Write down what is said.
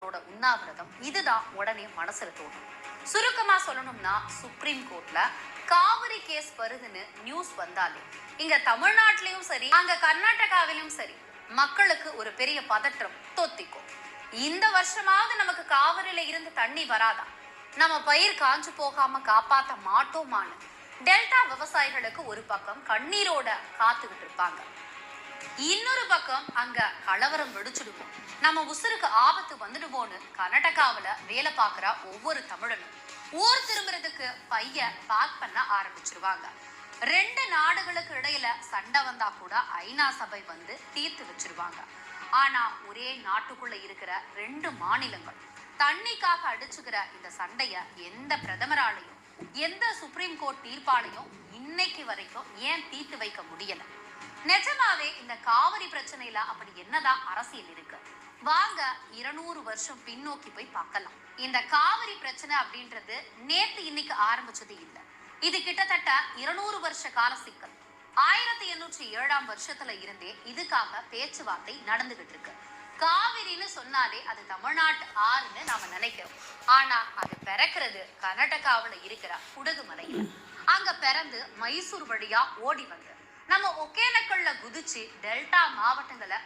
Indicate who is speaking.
Speaker 1: அவங்களோட உண்ணாவிரதம் இதுதான் உடனே மனசுல தோணும். சுருக்கமா சொல்லணும்னா சுப்ரீம் கோர்ட்ல காவிரி கேஸ் வருதுன்னு நியூஸ் வந்தாலே இங்க தமிழ்நாட்டிலையும் சரி அங்க கர்நாடகாவிலும் சரி மக்களுக்கு ஒரு பெரிய பதற்றம் தொத்திக்கும். இந்த வருஷமாவது நமக்கு காவிரியில இருந்து தண்ணி வராதா, நம்ம பயிர் காஞ்சு போகாம காப்பாத்த மாட்டோமான்னு டெல்டா விவசாயிகளுக்கு ஒரு பக்கம் கண்ணீரோட காத்துக்கிட்டு இருப்பாங்க. இன்னொரு பக்கம் அங்க கலவரம் வெடிச்சிடுவோம், நம்ம உசுருக்கு ஆபத்து வந்துடுவோன்னு கர்நாடகாவில வேலை பார்க்கிற ஒவ்வொரு தமிழனும் ஊர் திரும்புறதுக்கு பைய பேக் பண்ண ஆரம்பிச்சிருவாங்க. ரெண்டு நாடுகளுக்கு இடையில சண்டை வந்தா கூட ஐநா சபை வந்து தீர்த்து வச்சிருவாங்க. ஆனா ஒரே நாட்டுக்குள்ள இருக்கிற ரெண்டு மாநிலங்கள் தண்ணிக்காக அடிச்சுக்கிற இந்த சண்டைய எந்த பிரதமராலையும் எந்த சுப்ரீம் கோர்ட் தீர்ப்பாலையும் இன்னைக்கு வரைக்கும் ஏன் தீர்த்து வைக்க முடியல? நிஜமாவே இந்த காவிரி பிரச்சனையில அப்படி என்னதான் அரசியல் இருக்கு? வாங்க 200 வருஷம் பின்னோக்கி போய் பார்க்கலாம். இந்த காவிரி பிரச்சனை அப்படின்றது நேத்து இன்னைக்கு ஆரம்பிச்சது இல்லை. இது கிட்டத்தட்ட 200 வருஷ கால சிக்கல். 1807 வருஷத்துல இருந்தே இதுக்காக பேச்சுவார்த்தை நடந்துகிட்டு இருக்கு. காவிரின்னு சொன்னாலே அது தமிழ்நாட்டு ஆறுன்னு நாம நினைக்கிறோம். ஆனா அது பிறக்கிறது கர்நாடகாவில இருக்கிற குடகு மலையில. அங்க பிறந்து மைசூர் வழியா ஓடி வந்து நம்ம ஒகேனக்கல்ல குதிச்சு டெல்டா மாவட்டங்களை